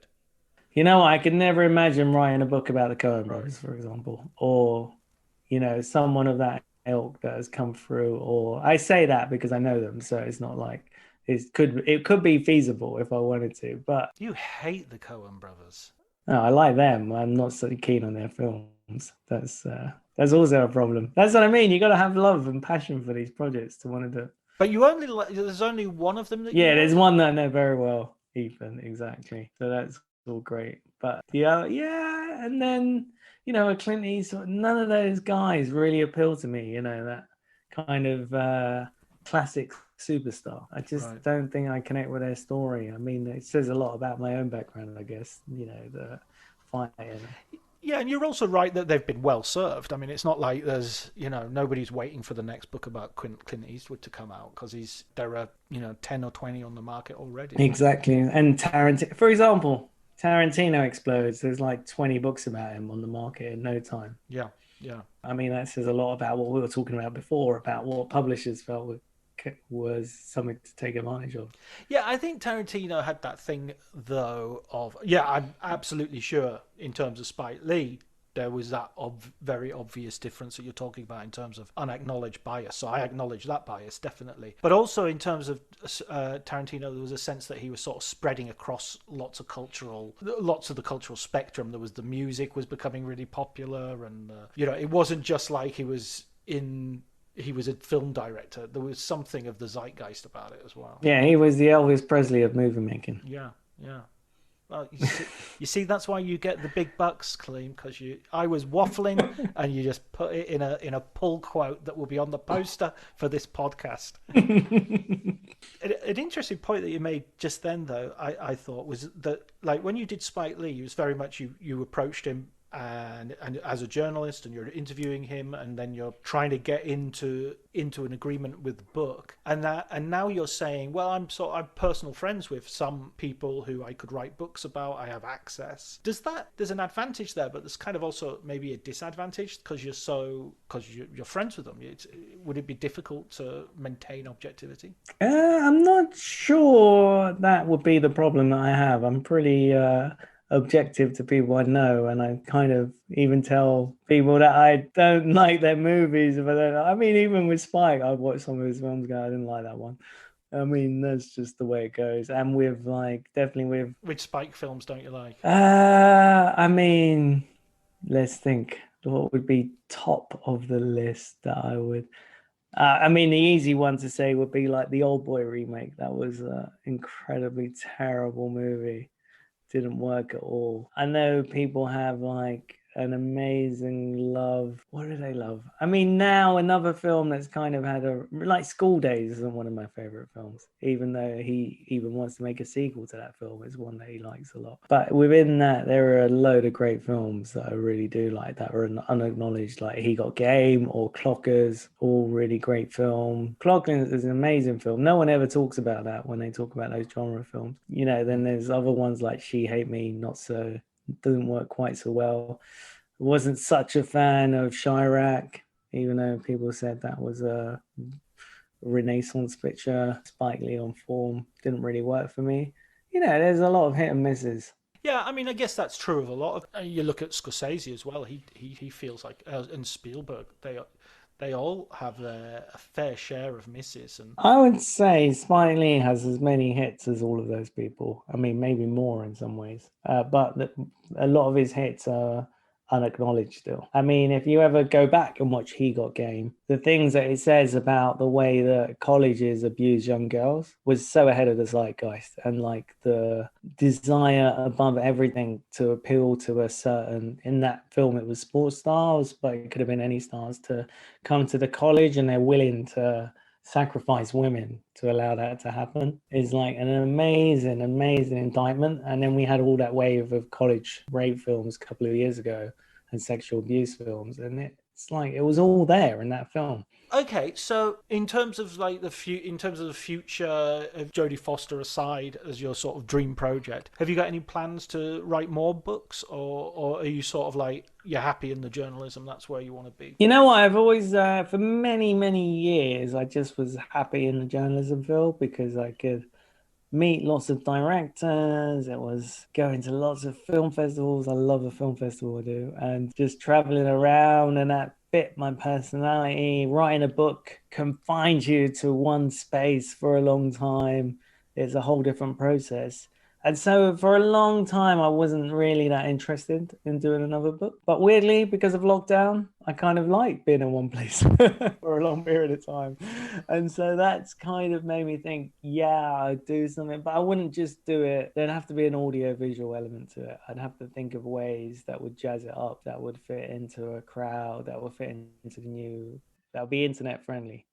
You know, I could never imagine writing a book about the Coen brothers, for example, or, someone of that ilk that has come through. Or I say that because I know them, so it's not like it could be feasible if I wanted to. But You hate the Coen brothers. no, I like them. I'm not so keen on their films. That's also a problem. That's what I mean. You got to have love and passion for these projects to want to do it. But there's only one of them that you Yeah, there's like? one that I know very well, Ethan, exactly. So that's all great. But yeah, and then a Clint Eastwood, none of those guys really appeal to me, that kind of classic superstar. I just don't think I connect with their story. I mean, it says a lot about my own background, I guess, the fighting. Yeah, and you're also right that they've been well served. I mean, it's not like there's, nobody's waiting for the next book about Clint Eastwood to come out because there are, 10 or 20 on the market already. Exactly. And Tarantino, for example, Tarantino explodes. There's like 20 books about him on the market in no time. Yeah, yeah. I mean, that says a lot about what we were talking about before, about what publishers felt was something to take advantage of. Yeah, I think Tarantino had that thing, though, yeah, I'm absolutely sure in terms of Spike Lee, there was that very obvious difference that you're talking about in terms of unacknowledged bias. So I acknowledge that bias, definitely. But also in terms of Tarantino, there was a sense that he was sort of spreading across lots of the cultural spectrum. There was the music was becoming really popular, and, it wasn't just like he was a film director. There was something of the zeitgeist about it as well. Yeah, he was the Elvis Presley of movie making. Yeah, yeah. Well, you see, that's why you get the big bucks, Kaleem, because I was waffling and you just put it in a pull quote that will be on the poster for this podcast. An interesting point that you made just then, though, I thought, was that, like, when you did Spike Lee, it was very much you approached him and as a journalist, and you're interviewing him, and then you're trying to get into an agreement with the book, and now you're saying, well, I'm personal friends with some people who I could write books about. I have access. There's an advantage there, but there's kind of also maybe a disadvantage because you're friends with them. Would it be difficult to maintain objectivity? I'm not sure that would be the problem that I have. I'm pretty objective to people I know, and I kind of even tell people that I don't like their movies if I don't. I mean, even with Spike, I've watched some of his films. I didn't like that one. I mean, that's just the way it goes. And with definitely with Which Spike films don't you like? I mean, let's think. What would be top of the list that I would? I mean, the easy one to say would be like the Old Boy remake. That was an incredibly terrible movie. Didn't work at all. I know people have an amazing love. What did I love? I mean, now another film that's kind of had a like School Days isn't one of my favorite films, even though he even wants to make a sequel to that film. It's one that he likes a lot. But within that, there are a load of great films that I really do like that are unacknowledged, like He Got Game or Clockers, all really great film. Clockers is an amazing film. No one ever talks about that when they talk about those genre films. You know, then there's other ones like She Hate Me, not so, didn't work quite so well. Wasn't such a fan of Chirac, even though people said that was a Renaissance picture. Spike Lee on form didn't really work for me. You know, there's a lot of hit and misses. Yeah, I mean, I guess that's true of a lot of. You look at Scorsese as well. He feels like, and Spielberg, they all have a fair share of misses. And I would say Spike Lee has as many hits as all of those people. I mean, maybe more in some ways, but a lot of his hits are unacknowledged still. I mean, if you ever go back and watch He Got Game, the things that it says about the way that colleges abuse young girls was so ahead of the zeitgeist, and like the desire above everything to appeal to a certain, in that film it was sports stars, but it could have been any stars, to come to the college, and they're willing to sacrifice women to allow that to happen, is like an amazing, amazing indictment. And then we had all that wave of college rape films a couple of years ago and sexual abuse films, and it's like it was all there in that film. okay, so in terms of like in terms of the future of Jodie Foster aside as your sort of dream project, have you got any plans to write more books, or are you sort of like you're happy in the journalism? That's where you want to be. You know what? I've always, for many, many years, I just was happy in the journalism field because I could meet lots of directors. It was going to lots of film festivals. I love a film festival, I do. And just traveling around, and that fit my personality. Writing a book confines you to one space for a long time. It's a whole different process. And so for a long time, I wasn't really that interested in doing another book. But weirdly, because of lockdown, I kind of like being in one place for a long period of time. And so that's kind of made me think, yeah, I'd do something, but I wouldn't just do it. There'd have to be an audio visual element to it. I'd have to think of ways that would jazz it up, that would fit into a crowd, that would fit into the new, that would be internet friendly.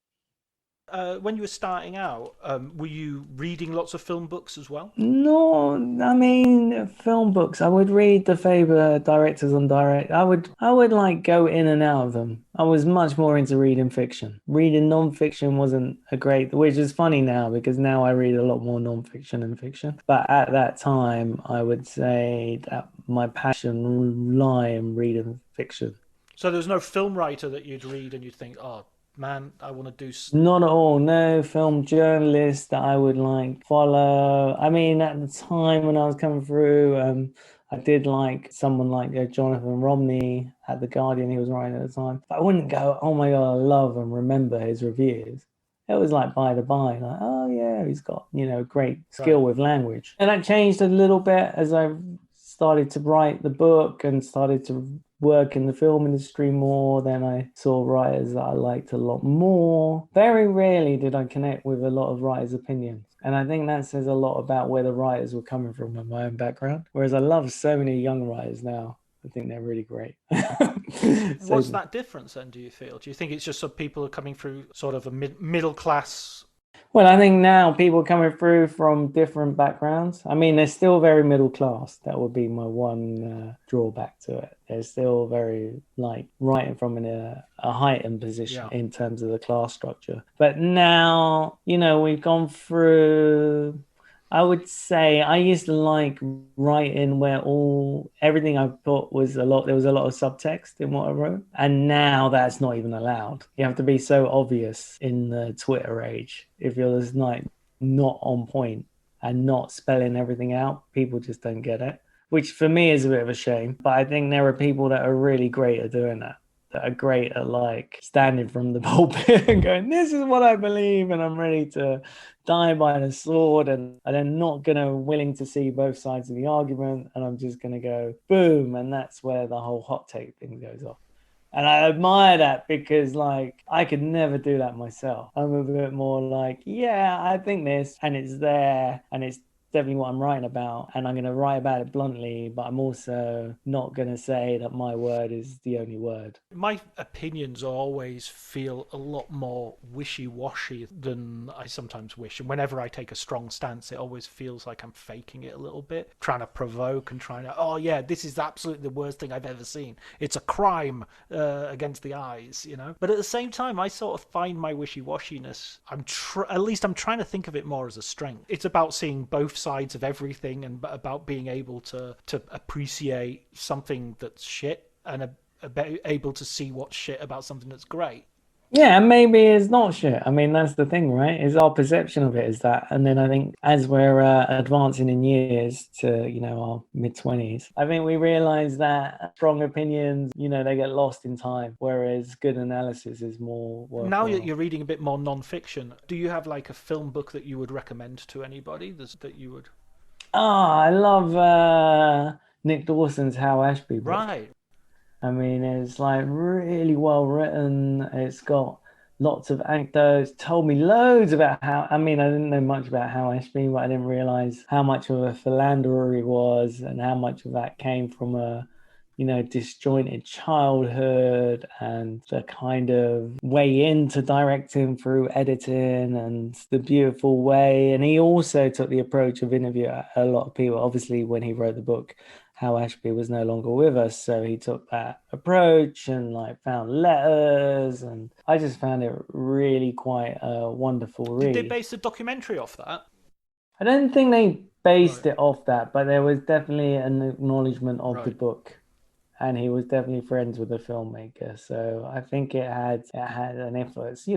When you were starting out, were you reading lots of film books as well? No, I mean film books. I would read the Faber directors on direct. I would like go in and out of them. I was much more into reading fiction. Reading non-fiction wasn't a great, which is funny now because now I read a lot more non-fiction than fiction. But at that time, I would say that my passion lie in reading fiction. So there was no film writer that you'd read and you'd think, oh man, I want to do. Not at all. No film journalist that I would like follow. I mean, at the time when I was coming through, I did like someone like Jonathan Romney at The Guardian. He was writing at the time. But I wouldn't go, oh my God, I love and remember his reviews. It was like by the by, like, oh yeah, he's got, great Right. skill with language. And that changed a little bit as I started to write the book and started to work in the film industry more. Then I saw writers that I liked a lot more. Very rarely did I connect with a lot of writers' opinions. And I think that says a lot about where the writers were coming from in my own background. Whereas I love so many young writers now. I think they're really great. What's So that difference then, do you feel? Do you think it's just some people are coming through sort of a middle class? well, I think now people coming through from different backgrounds. I mean, they're still very middle class. That would be my one drawback to it. They're still very like writing from a heightened position Yeah. in terms of the class structure. But now, we've gone through. I would say I used to like writing where everything I put was a lot. There was a lot of subtext in what I wrote, and now that's not even allowed. You have to be so obvious in the Twitter age. If you're just like not on point and not spelling everything out, people just don't get it. Which for me is a bit of a shame. But I think there are people that are really great at doing that. That are great at like standing from the pulpit and going, "This is what I believe, and I'm ready to die by the sword, and I'm not gonna willing to see both sides of the argument, and I'm just gonna go boom," and that's where the whole hot take thing goes off. And I admire that because like I could never do that myself. I'm a bit more like, yeah, I think this, and it's there, and it's definitely what I'm writing about, and I'm going to write about it bluntly, but I'm also not going to say that my word is the only word. My opinions always feel a lot more wishy-washy than I sometimes wish. And whenever I take a strong stance, it always feels like I'm faking it a little bit, trying to provoke and trying to, oh yeah, this is absolutely the worst thing I've ever seen. It's a crime against the eyes, you know. But at the same time, I sort of find my wishy-washiness. At least I'm trying to think of it more as a strength. It's about seeing both sides of everything and about being able to appreciate something that's shit and able to see what's shit about something that's great. Yeah, and maybe it's not shit. I mean, that's the thing, right? Is our perception of it is that. And then I think as we're advancing in years to, our mid-20s, I think we realize that strong opinions, they get lost in time, whereas good analysis is more worthwhile. Now you're reading a bit more non-fiction. Do you have like a film book that you would recommend to anybody that you would? I love Nick Dawson's Hal Ashby book. Right. I mean, it's like really well written. It's got lots of anecdotes, told me loads about I didn't know much about Hal Ashby, but I didn't realize how much of a philanderer he was and how much of that came from a, disjointed childhood, and the kind of way into directing through editing and the beautiful way. And he also took the approach of interviewing a lot of people. Obviously, when he wrote the book, Hal Ashby was no longer with us, so he took that approach and found letters, and I just found it really quite a wonderful read. Did they base a documentary off that? I don't think they based it off that, but there was definitely an acknowledgement of the book, and he was definitely friends with the filmmaker, so I think it had an influence.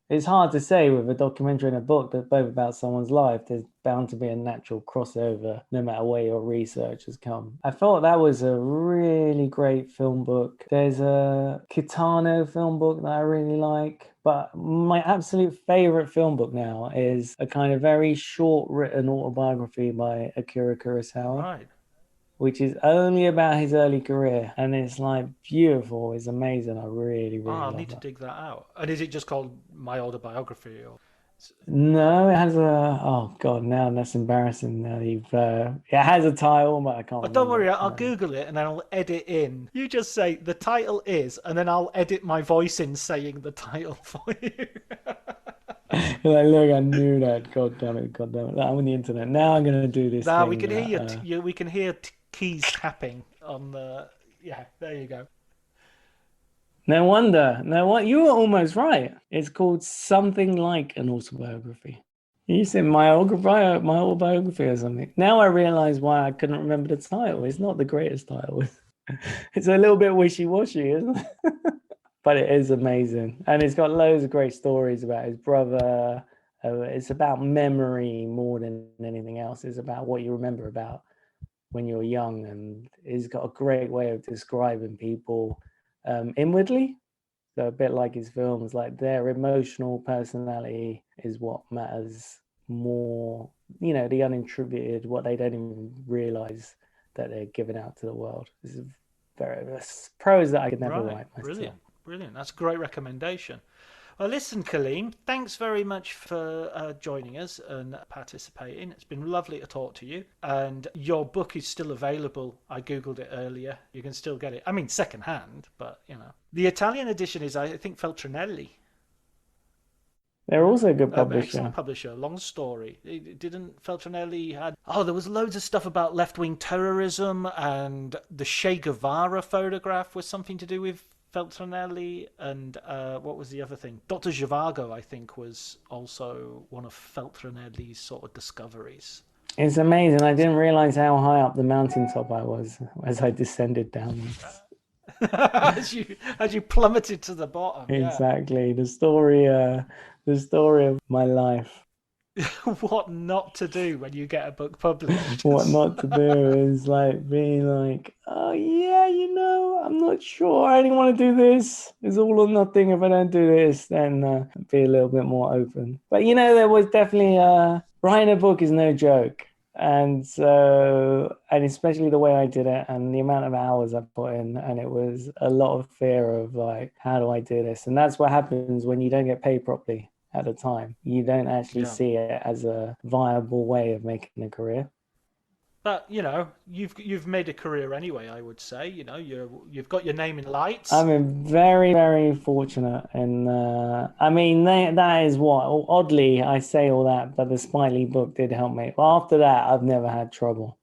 It's hard to say with a documentary and a book that's both about someone's life. There's bound to be a natural crossover no matter where your research has come. I thought that was a really great film book. There's a Kitano film book that I really like, but my absolute favorite film book now is a kind of very short written autobiography by Akira Kurosawa. Right. Which is only about his early career, and it's beautiful. It's amazing. I really I'll love need to that. dig that out. And is it just called My Autobiography? Or No, it has oh god, now that's embarrassing. Now it has a title, but I can't remember. Don't worry, I'll Google it and then I'll edit in. You just say the title is, and then I'll edit my voice in saying the title for you. Look, I knew that. God damn it! I'm on the internet now. I'm gonna do this. Now we can hear we can hear keys tapping on the. Yeah, there you go. No wonder. You were almost right. It's called something like an autobiography. You said my autobiography or something. Now I realize why I couldn't remember the title. It's not the greatest title. It's a little bit wishy-washy, isn't it? But it is amazing. And it's got loads of great stories about his brother. It's about memory more than anything else. It's about what you remember about when you're young. And he's got a great way of describing people inwardly. So a bit like his films, their emotional personality is what matters more. The unintributed, what they don't even realize that they're giving out to the world. This is prose that I could never write myself. Brilliant. That's a great recommendation. Well, listen, Kaleem, thanks very much for joining us and participating. It's been lovely to talk to you. And your book is still available. I Googled it earlier. You can still get it. I mean, secondhand, but, The Italian edition is, I think, Feltrinelli. They're also a good publisher. Excellent publisher. Long story. Didn't Feltrinelli had... Oh, there was loads of stuff about left-wing terrorism, and the Che Guevara photograph was something to do with Feltrinelli, and what was the other thing? Dr. Zhivago, I think, was also one of Feltrinelli's sort of discoveries. It's amazing. I didn't realize how high up the mountaintop I was as I descended downwards. as you plummeted to the bottom. Exactly. Yeah. The story of my life. What not to do when you get a book published. What not to do is being oh yeah, I'm not sure. I only want to do this. It's all or nothing. If I don't do this, then be a little bit more open. But there was definitely writing a book is no joke. And especially the way I did it and the amount of hours I put in, and it was a lot of fear of how do I do this? And that's what happens when you don't get paid properly. at the time. You don't actually see it as a viable way of making a career. But you've made a career anyway. I would say you've got your name in lights. I mean, very, very fortunate, and I mean that is what. Oddly, I say all that, but the Spike Lee book did help me. Well, after that, I've never had trouble.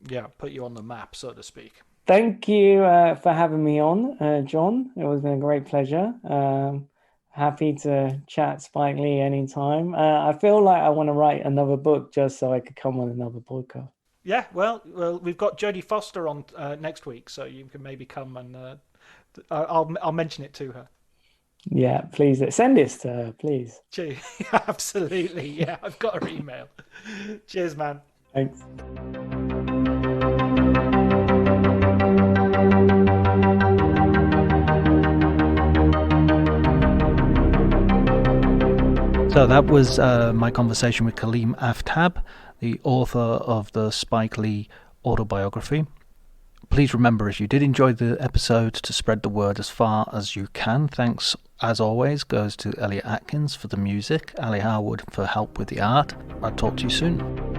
Yeah, put you on the map, so to speak. Thank you for having me on, John. It was been a great pleasure. Happy to chat Spike Lee anytime. I feel like I want to write another book just so I could come on another podcast. Yeah, well, we've got Jodie Foster on next week, so you can maybe come and I'll mention it to her. Yeah, please send this to her, please. Cheers. Absolutely, yeah. I've got her email. Cheers, man. Thanks. So that was my conversation with Kaleem Aftab, the author of the Spike Lee autobiography. Please remember, if you did enjoy the episode, to spread the word as far as you can. Thanks, as always, goes to Elliot Atkins for the music, Ali Harwood for help with the art. I'll talk to you soon.